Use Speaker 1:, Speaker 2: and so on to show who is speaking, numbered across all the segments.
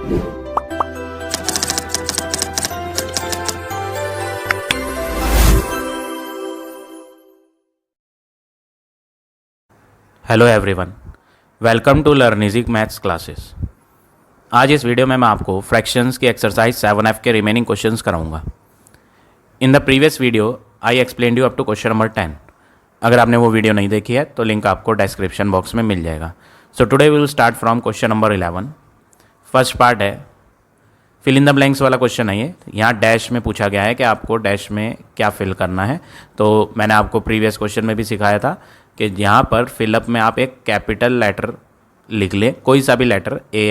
Speaker 1: Hello everyone, welcome to लर्निजिक maths classes. आज इस वीडियो में मैं आपको फ्रैक्शंस की एक्सरसाइज 7F के रिमेनिंग क्वेश्चंस कराऊंगा। In the previous video I explained you up to question number 10। अगर आपने वो वीडियो नहीं देखी है तो लिंक आपको डिस्क्रिप्शन बॉक्स में मिल जाएगा। So today we will start from question number 11। First part है फिल इन द ब्लैंक्स वाला क्वेश्चन है ये। यहाँ डैश में पूछा गया है कि आपको डैश में क्या फिल करना है। तो मैंने आपको प्रीवियस क्वेश्चन में भी सिखाया था कि यहाँ पर फिलअप में आप एक कैपिटल लेटर लिख लें, कोई सा भी लेटर, ए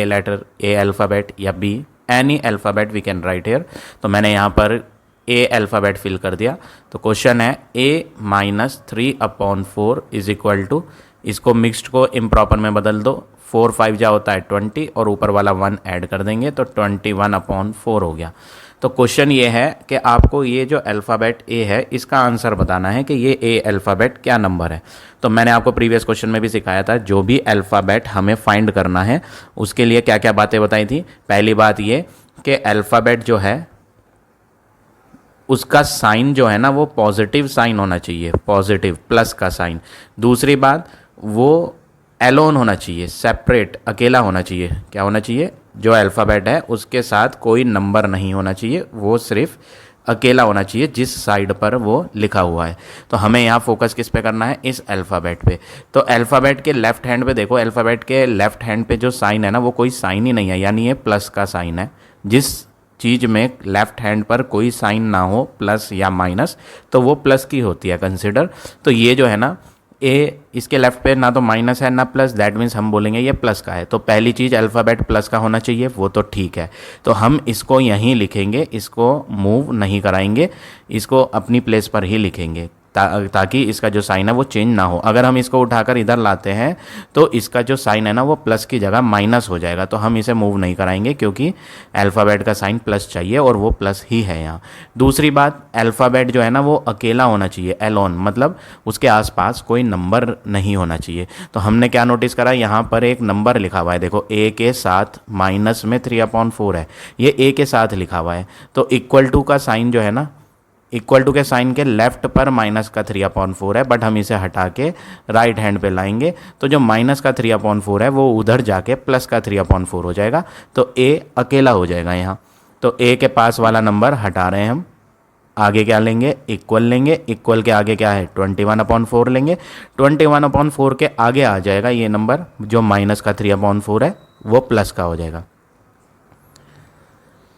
Speaker 1: अल्फ़ाबेट या B, any alphabet we can write here. तो मैंने यहाँ पर ए अल्फ़ाबेट फिल कर दिया। तो क्वेश्चन है a-3/4 इज इक्वल टू, इसको मिक्स्ड को इम्प्रॉपर में बदल दो, 4 5 जा होता है 20 और ऊपर वाला 1 ऐड कर देंगे तो 21/4 हो गया। तो क्वेश्चन ये है कि आपको ये जो अल्फ़ाबेट ए है इसका आंसर बताना है कि ये ए अल्फ़ाबेट क्या नंबर है। तो मैंने आपको प्रीवियस क्वेश्चन में भी सिखाया था, जो भी अल्फ़ाबेट हमें फाइंड करना है उसके लिए क्या क्या बातें बताई थी। पहली बात ये कि अल्फ़ाबेट जो है उसका साइन जो है ना वो पॉजिटिव साइन होना चाहिए, पॉजिटिव प्लस का साइन। दूसरी बात, वो एलोन होना चाहिए, सेपरेट, अकेला होना चाहिए। क्या होना चाहिए? जो अल्फ़ाबेट है उसके साथ कोई नंबर नहीं होना चाहिए, वो सिर्फ अकेला होना चाहिए जिस साइड पर वो लिखा हुआ है। तो हमें यहाँ फोकस किस पे करना है? इस अल्फ़ाबेट पे। तो अल्फ़ाबेट के लेफ्ट हैंड पे देखो, अल्फ़ाबेट के लेफ्ट हैंड पे जो साइन है ना वो कोई साइन ही नहीं है, यानी ये प्लस का साइन है। जिस चीज़ में लेफ्ट हैंड पर कोई साइन ना हो, प्लस या माइनस, तो वो प्लस की होती है कंसिडर। तो ये जो है ना ए, इसके लेफ्ट पे ना तो माइनस है ना प्लस, दैट मीन्स हम बोलेंगे ये प्लस का है। तो पहली चीज़ अल्फ़ाबेट प्लस का होना चाहिए, वो तो ठीक है। तो हम इसको यहीं लिखेंगे, इसको मूव नहीं कराएंगे, इसको अपनी प्लेस पर ही लिखेंगे ताकि इसका जो साइन है वो चेंज ना हो। अगर हम इसको उठाकर इधर लाते हैं तो इसका जो साइन है ना वो प्लस की जगह माइनस हो जाएगा। तो हम इसे मूव नहीं कराएंगे क्योंकि अल्फ़ाबेट का साइन प्लस चाहिए और वो प्लस ही है यहाँ। दूसरी बात, अल्फ़ाबेट जो है ना वो अकेला होना चाहिए, एलोन, मतलब उसके आसपास कोई नंबर नहीं होना चाहिए। तो हमने क्या नोटिस करा, यहाँ पर एक नंबर लिखा हुआ है, देखो ए के साथ माइनस में 3/4 है, ये ए के साथ लिखा हुआ है। तो इक्वल टू का साइन जो है ना, इक्वल टू के साइन के लेफ्ट पर माइनस का 3/4 है, बट हम इसे हटा के राइट हैंड पे लाएंगे तो जो माइनस का 3/4 है वो उधर जाके प्लस का 3/4 हो जाएगा। तो ए अकेला हो जाएगा यहाँ। तो ए के पास वाला नंबर हटा रहे हैं हम, आगे क्या लेंगे? इक्वल लेंगे। इक्वल के आगे क्या है? 21/4 लेंगे। 21/4 के आगे आ जाएगा ये नंबर, जो माइनस का 3/4 है वो प्लस का हो जाएगा।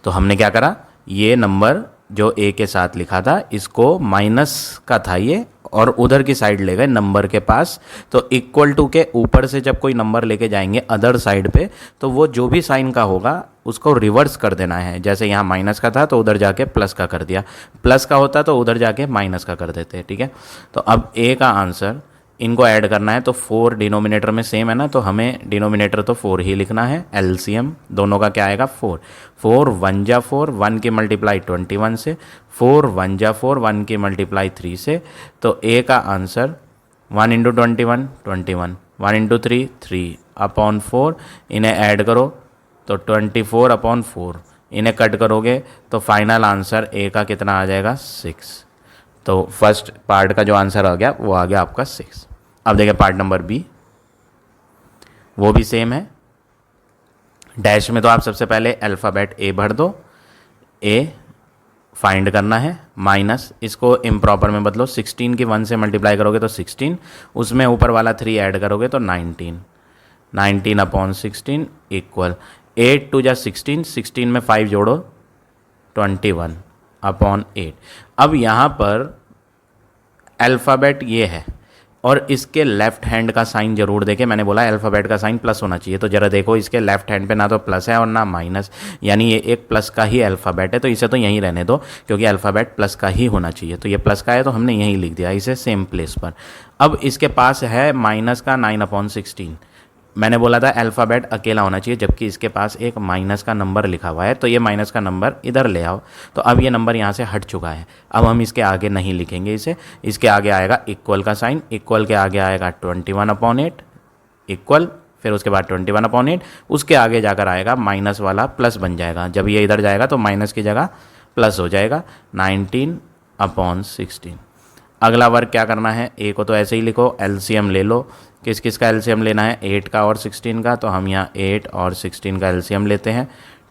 Speaker 1: तो हमने क्या करा, ये नंबर जो ए के साथ लिखा था इसको माइनस का था ये, और उधर की साइड ले गए नंबर के पास। तो इक्वल टू के ऊपर से जब कोई नंबर लेके जाएंगे अदर साइड पे, तो वो जो भी साइन का होगा उसको रिवर्स कर देना है। जैसे यहाँ माइनस का था तो उधर जाके प्लस का कर दिया, प्लस का होता तो उधर जाके माइनस का कर देते, ठीक है। तो अब ए का आंसर, इनको ऐड करना है तो 4 डिनोमिनेटर में सेम है ना, तो हमें डिनोमिनेटर तो 4 ही लिखना है। एलसीएम दोनों का क्या आएगा? 4। 4 1 जा 4, 1 की मल्टीप्लाई 21 से, 4 1 जा 4, 1 की मल्टीप्लाई 3 से। तो ए का आंसर 1 × 21 21, 1 × 3 3/4, इन्हें ऐड करो तो 24/4, इन्हें कट करोगे तो फाइनल आंसर ए का कितना आ जाएगा? 6। तो फर्स्ट पार्ट का जो आंसर आ गया वो आ गया आपका 6। अब देखिए पार्ट नंबर बी, वो भी सेम है। डैश में तो आप सबसे पहले अल्फ़ाबेट ए भर दो, ए फाइंड करना है, माइनस, इसको इम्प्रॉपर में बदलो, 16 की 1 से मल्टीप्लाई करोगे तो 16, उसमें ऊपर वाला 3 ऐड करोगे तो 19, 19/16 इक्वल 8 2 जा 16, 16 में 5 जोड़ो 21/8। अब यहाँ पर अल्फ़ाबेट ये है और इसके लेफ्ट हैंड का साइन जरूर देखें। मैंने बोला अल्फ़ाबेट का साइन प्लस होना चाहिए, तो ज़रा देखो इसके लेफ्ट हैंड पे ना तो प्लस है और ना माइनस, यानी ये एक प्लस का ही अल्फ़ाबेट है। तो इसे तो यहीं रहने दो क्योंकि अल्फ़ाबेट प्लस का ही होना चाहिए। तो ये प्लस का है तो हमने यहीं लिख दिया इसे सेम प्लेस पर। अब इसके पास है माइनस का 9/16। मैंने बोला था अल्फ़ाबेट अकेला होना चाहिए, जबकि इसके पास एक माइनस का नंबर लिखा हुआ है, तो ये माइनस का नंबर इधर ले आओ। तो अब ये नंबर यहाँ से हट चुका है, अब हम इसके आगे नहीं लिखेंगे इसे। इसके आगे आएगा इक्वल का साइन, इक्वल के आगे आएगा 21/8 इक्वल, फिर उसके बाद 21/8, उसके आगे जाकर आएगा माइनस वाला प्लस बन जाएगा, जब ये इधर जाएगा तो माइनस की जगह प्लस हो जाएगा 19/16। अगला वर्क क्या करना है, ए को तो ऐसे ही लिखो, एलसीएम ले लो। किस किस का एलसीएम लेना है, 8 का और 16 का, तो हम यहाँ 8 और 16 का एलसीएम लेते हैं।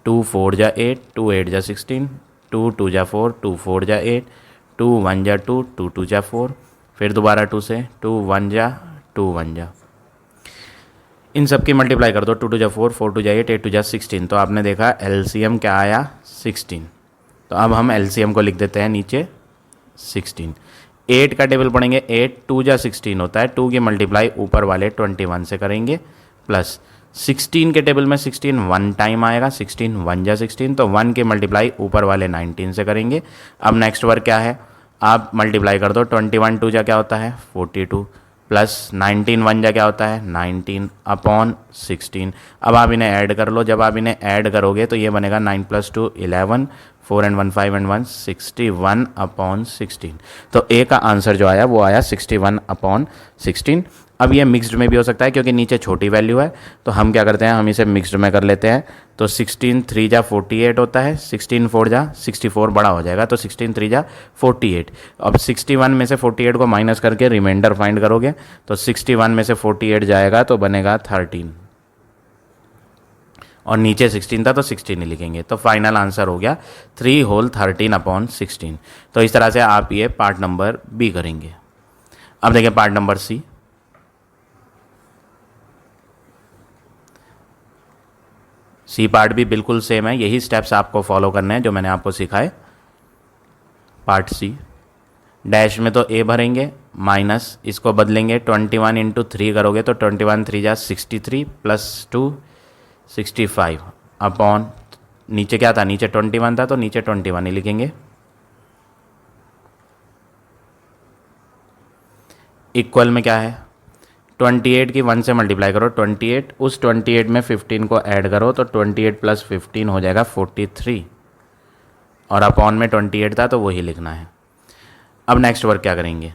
Speaker 1: 2 4 जा 8, 2 8 जा 16, 2 2 जा 4, 2 4 जा 8, 2 1 जा 2, 2 2 जा 4, फिर दोबारा 2 से 2 1 जा 2 1 जा, इन सब की मल्टीप्लाई कर दो। 2 2 जा 4, 4 2 जा 8, 8 2 जा 16, तो आपने देखा एलसीएम क्या आया 16। तो अब हम एलसीएम को लिख देते हैं नीचे 16। 8 का टेबल पढ़ेंगे, 8 2 जा 16 होता है, 2 की मल्टीप्लाई ऊपर वाले 21 से करेंगे, प्लस 16 के टेबल में 16 1 टाइम आएगा, 16 1 जा 16, तो 1 की मल्टीप्लाई ऊपर वाले 19 से करेंगे। अब नेक्स्ट वर्क क्या है, आप मल्टीप्लाई कर दो। 21 2 जा क्या होता है 42, प्लस 19 1 जा क्या होता है 19/16। अब आप इन्हें ऐड कर लो, जब आप इन्हें ऐड करोगे तो ये बनेगा 9 + 2 11, 4 and 1 5 and 1 61/16। तो ए का आंसर जो आया वो आया 61/16। अब ये मिक्स्ड में भी हो सकता है क्योंकि नीचे छोटी वैल्यू है, तो हम क्या करते हैं, हम इसे मिक्स्ड में कर लेते हैं। तो 16 3 जा 48 होता है, 16 4 जा 64 बड़ा हो जाएगा, तो 16 3 जा 48। अब 61 में से 48 को माइनस करके रिमाइंडर फाइंड करोगे, तो 61 में से 48 जाएगा तो बनेगा 13, और नीचे 16 था तो 16 ही लिखेंगे। तो फाइनल आंसर हो गया 3 होल 13/16। तो इस तरह से आप ये पार्ट नंबर बी करेंगे। अब देखिए part number C. C part भी बिल्कुल सेम है, यही स्टेप्स आपको फॉलो करने हैं जो मैंने आपको सिखाए। पार्ट सी, डैश में तो ए भरेंगे, माइनस इसको बदलेंगे 21 × 3 करोगे तो 21 3 जा 63 + 2 65 अपॉन, नीचे क्या था, नीचे 21 था तो नीचे 21 ही लिखेंगे, इक्वल में क्या है 28 की 1 से मल्टीप्लाई करो, 28 उस 28 में 15 को ऐड करो तो 28 + 15 हो जाएगा 43, और अपॉन में 28 था तो वही लिखना है। अब नेक्स्ट वर्क क्या करेंगे,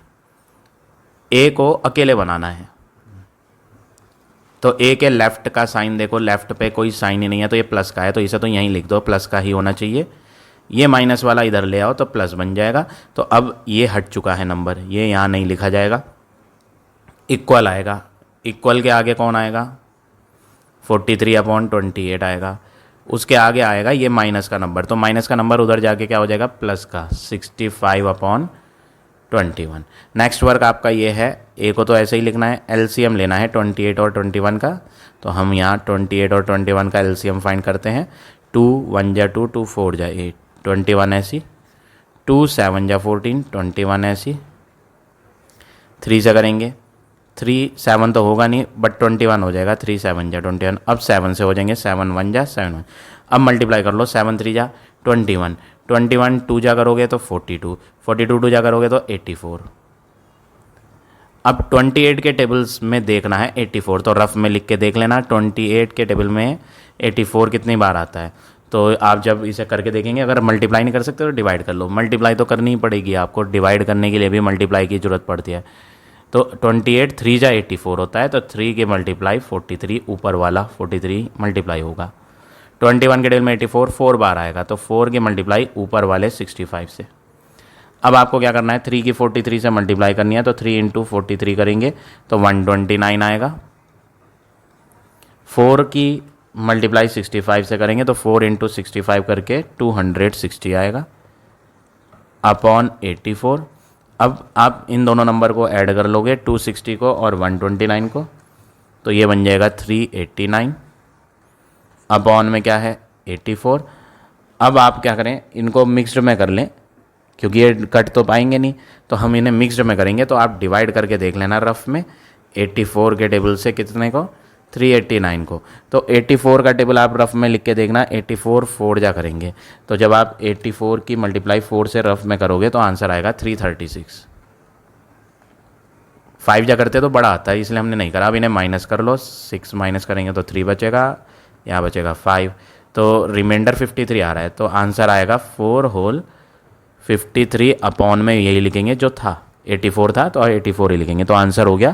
Speaker 1: ए को अकेले बनाना है। तो ए के लेफ्ट का साइन देखो, लेफ्ट पे कोई साइन ही नहीं है तो ये प्लस का है, तो इसे तो यहीं लिख दो, प्लस का ही होना चाहिए। ये माइनस वाला इधर ले आओ तो प्लस बन जाएगा। तो अब ये हट चुका है नंबर, ये यहाँ नहीं लिखा जाएगा, इक्वल आएगा। इक्वल के आगे कौन आएगा 43/28 आएगा। उसके आगे आएगा ये माइनस का नंबर, तो माइनस का नंबर उधर जाके क्या हो जाएगा प्लस का 65/21। नेक्स्ट वर्क आपका ये है, ए को तो ऐसे ही लिखना है, एलसीएम लेना है 28 और 21 का। तो हम यहाँ 28 और 21 का एलसीएम फाइंड करते हैं। 2 1 जा 2, 2 4 जा 8, 21 ऐसी, 2 7 जा 14, 21 ऐसी, 3 से करेंगे, 3 7 तो होगा नहीं बट 21 हो जाएगा, 3 7 जा 21। अब 7 से हो जाएंगे, 7 1 जा 7 1। अब मल्टीप्लाई कर लो, 7 3 जा 21, 21 2 जा करोगे तो 42, 42 2 जा करोगे तो 84। अब 28 के टेबल्स में देखना है 84, तो रफ में लिख के देख लेना 28 के टेबल में 84 कितनी बार आता है। तो आप जब इसे करके देखेंगे, अगर मल्टीप्लाई नहीं कर सकते तो डिवाइड कर लो, मल्टीप्लाई तो करनी ही पड़ेगी आपको, डिवाइड करने के लिए भी मल्टीप्लाई की ज़रूरत पड़ती है। तो 28 3 जा 84 होता है, तो 3 की मल्टीप्लाई 43, ऊपर वाला 43 मल्टीप्लाई होगा। 21 के टेबल में 84 4 बार आएगा, तो 4 की मल्टीप्लाई ऊपर वाले 65 से। अब आपको क्या करना है, 3 की 43 से मल्टीप्लाई करनी है, तो 3 × 43 करेंगे तो 129 आएगा। 4 की मल्टीप्लाई 65 से करेंगे तो 4 × 65 करके 260 आएगा अपॉन 84। अब आप इन दोनों नंबर को ऐड कर लोगे, 260 को और 129 को, तो ये बन जाएगा 389 अपॉन में क्या है 84। अब आप क्या करें, इनको मिक्स्ड में कर लें क्योंकि ये कट तो पाएंगे नहीं, तो हम इन्हें मिक्स्ड में करेंगे। तो आप डिवाइड करके देख लेना रफ में, 84 के टेबल से कितने को 389 को। तो 84 का टेबल आप रफ में लिख के देखना, 84 4 जा करेंगे, तो जब आप 84 की मल्टीप्लाई 4 से रफ में करोगे तो आंसर आएगा 336। 5 जा करते तो बड़ा आता है, इसलिए हमने नहीं करा। अब इन्हें माइनस कर लो, 6 माइनस करेंगे तो 3 बचेगा, यहाँ बचेगा 5, तो रिमाइंडर 53 आ रहा है। तो आंसर आएगा 4 होल 53 अपॉन में यही लिखेंगे जो था, 84 था तो 84 ही लिखेंगे। तो आंसर हो गया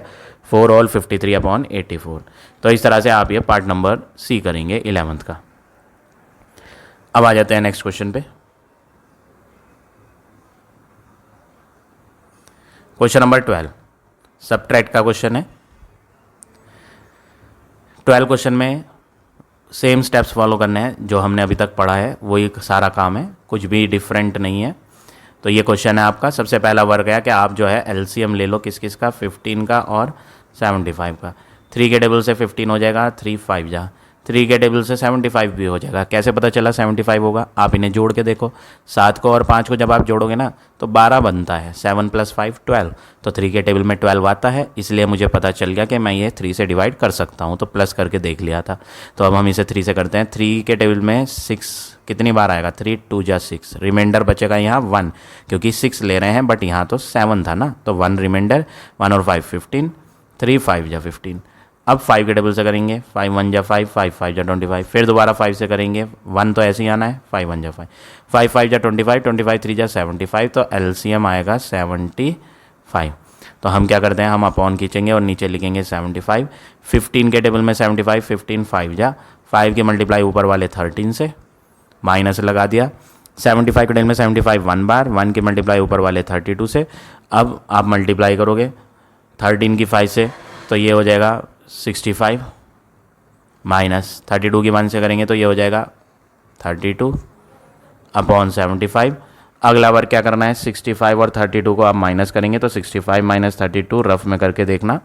Speaker 1: 4 होल 53/84। तो इस तरह से आप ये पार्ट नंबर सी करेंगे 11th का। अब आ जाते हैं नेक्स्ट क्वेश्चन पे। क्वेश्चन नंबर 12 सबट्रैक्ट का क्वेश्चन है। 12 क्वेश्चन में सेम स्टेप्स फॉलो करने हैं जो हमने अभी तक पढ़ा है, वही सारा काम है, कुछ भी डिफरेंट नहीं है। तो ये क्वेश्चन है आपका। सबसे पहला वर्क है कि आप जो है एलसीएम ले लो किस किस का, 15 का और 75 का। 3 के टेबल से 15 हो जाएगा, 3 5 जा, 3 के टेबल से 75 भी हो जाएगा। कैसे पता चला 75 होगा? आप इन्हें जोड़ के देखो, 7 को और 5 को जब आप जोड़ोगे ना तो 12 बनता है, 7 + 5 12। तो 3 के टेबल में 12 आता है, इसलिए मुझे पता चल गया कि मैं ये 3 से डिवाइड कर सकता हूँ, तो प्लस करके देख लिया था। तो अब हम इसे 3 से करते हैं। 3 के टेबल में 6 कितनी बार आएगा? 3 2 जा 6, रिमाइंडर बचेगा यहाँ 1, क्योंकि 6 ले रहे हैं बट यहाँ तो 7 था ना, तो 1 रिमाइंडर, 1 और 5 15, 3 5 जा 15। अब 5 के टेबल से करेंगे, 5 1 जा 5, 5 5 जा 25। फिर दोबारा 5 से करेंगे, 1 तो ऐसे ही आना है, 5 1 जा 5, 5 5 जा 25, 25 3 जा 75। तो एलसीएम आएगा 75। तो हम क्या करते हैं, हम अपॉन खींचेंगे और नीचे लिखेंगे 75। 15 के टेबल में 75, 15 5 जा, 5 की मल्टीप्लाई ऊपर वाले 13 से, माइनस लगा दिया। 75 के टेबल में 75 1 बार, 1 की मल्टीप्लाई ऊपर वाले 32 से। अब आप मल्टीप्लाई करोगे 13 की 5 से, तो ये हो जाएगा 65, माइनस 32 की 1 से करेंगे तो ये हो जाएगा 32 अपॉन 75। अगला वर्क क्या करना है, 65 और 32 को आप माइनस करेंगे तो 65 माइनस 32 रफ में करके देखना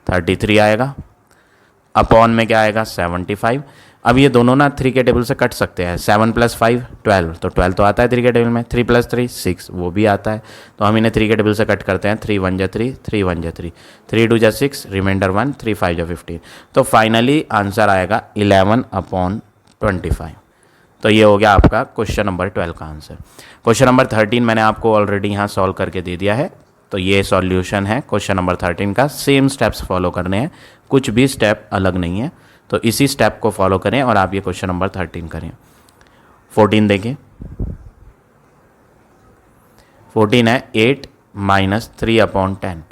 Speaker 1: 33 आएगा, अपॉन में क्या आएगा 75। अब ये दोनों ना 3 के टेबल से कट सकते हैं, 7 + 5 12, तो 12 तो आता है 3 के टेबल में, 3 + 3 6 वो भी आता है। तो हम इन्हें 3 के टेबल से कट करते हैं, 3 1 जा 3, 3 1 जा 3, 3 2 जा 6, रिमाइंडर 1, 3 5 जा 15। तो फाइनली आंसर आएगा 11/25। तो ये हो गया आपका क्वेश्चन नंबर 12 का आंसर। क्वेश्चन नंबर 13 मैंने आपको ऑलरेडी यहाँ सॉल्व करके दे दिया है। तो ये सॉल्यूशन है क्वेश्चन नंबर 13 का। सेम स्टेप्स फॉलो करने हैं, कुछ भी स्टेप अलग नहीं है। तो इसी स्टेप को फॉलो करें और आप ये क्वेश्चन नंबर 13 करें। 14 देखें, 14 है 8 - 3/10।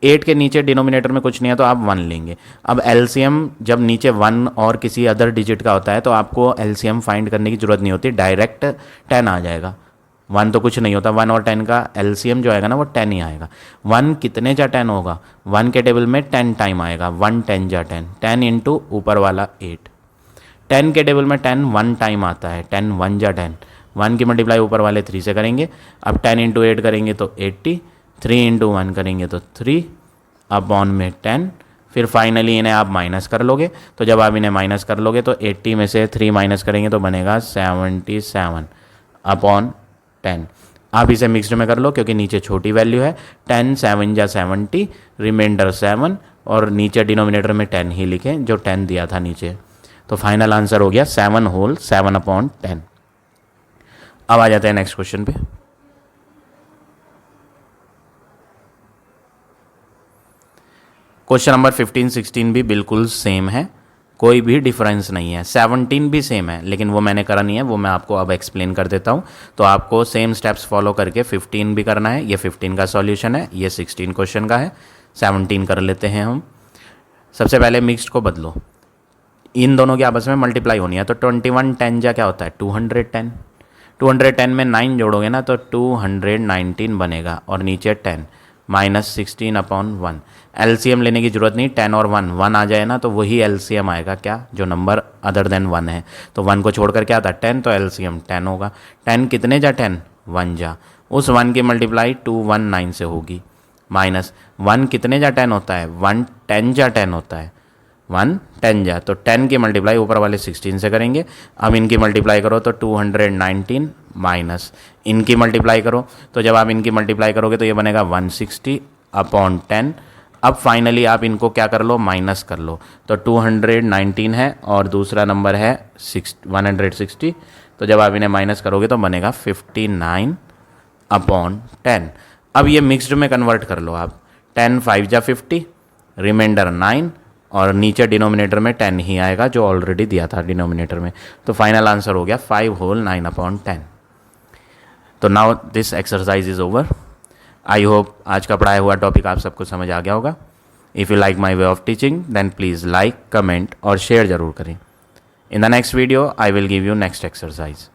Speaker 1: 8 के नीचे डिनोमिनेटर में कुछ नहीं है तो आप 1 लेंगे। अब एलसीएम जब नीचे 1 और किसी अदर डिजिट का होता है तो आपको एलसीएम फाइंड करने की जरूरत नहीं होती, डायरेक्ट 10 आ जाएगा। 1 तो कुछ नहीं होता, 1 और 10 का एलसीएम जो आएगा ना वो 10 ही आएगा। 1 कितने जा 10 होगा, 1 के टेबल में 10 टाइम आएगा, 1 10 जा 10, 10 इंटू ऊपर वाला 8। 10 के टेबल में 10 1 टाइम आता है, 10 1 जा 10, 1 की मल्टीप्लाई ऊपर वाले 3 से करेंगे। अब 10 इंटू 8 करेंगे तो 80, 3 इंटू 1 करेंगे तो 3 अपॉन में 10। फिर फाइनली इन्हें आप माइनस कर लोगे, तो जब आप इन्हें माइनस कर लोगे तो 80 में से 3 माइनस करेंगे तो बनेगा 77 अपॉन 10। आप इसे मिक्सड में कर लो क्योंकि नीचे छोटी वैल्यू है, 10 7 जा 70, रिमाइंडर 7 और नीचे डिनोमिनेटर में 10 ही लिखें जो 10 दिया था नीचे। तो फाइनल आंसर हो गया 7 होल 7/10। अब आ जाते हैं नेक्स्ट क्वेश्चन पे। क्वेश्चन नंबर 15 16 भी बिल्कुल सेम है, कोई भी डिफरेंस नहीं है। 17 भी सेम है लेकिन वो मैंने करा नहीं है, वो मैं आपको अब एक्सप्लेन कर देता हूँ। तो आपको सेम स्टेप्स फॉलो करके 15 भी करना है। ये 15 का सॉल्यूशन है, ये 16 क्वेश्चन का है। 17 कर लेते हैं हम। सबसे पहले मिक्स्ड को बदलो, इन दोनों की आपस में मल्टीप्लाई होनी है। तो 21 10 जा क्या होता है 210, 210 में 9 जोड़ोगे ना तो 219 बनेगा और नीचे 10 -16/1। एलसीएम लेने की जरूरत नहीं, 10 और 1 आ जाए ना तो वही एलसीएम आएगा, क्या जो नंबर अदर देन 1 है। तो 1 को छोड़कर क्या आता है 10, तो एलसीएम 10 होगा। 10 कितने जा 10 1 जा, उस 1 की मल्टीप्लाई 219 से होगी, माइनस 1 कितने जा 10 होता है 1 10 जा 10 होता है, 1 10 जा, तो 10 की मल्टीप्लाई ऊपर वाले 16 से करेंगे। अब इनकी मल्टीप्लाई करो तो 219 माइनस इनकी मल्टीप्लाई करो, तो जब आप इनकी मल्टीप्लाई करोगे तो ये बनेगा 160/10। अब फाइनली आप इनको क्या कर लो माइनस कर लो, तो 219 है और दूसरा नंबर है 160। तो जब आप इन्हें माइनस करोगे तो बनेगा 59/10। अब ये मिक्स्ड में कन्वर्ट कर लो आप, 10 5 जा 50, रिमाइंडर 9 और नीचे डिनोमिनेटर में 10 ही आएगा जो ऑलरेडी दिया था डिनोमिनेटर में। तो फाइनल आंसर हो गया 5 होल 9/10। तो now this exercise is over. I hope आज का पढ़ाया हुआ टॉपिक आप सबको समझ आ गया होगा। If you like my way of teaching then please like, comment और शेयर ज़रूर करें. In the next video I will give you next exercise.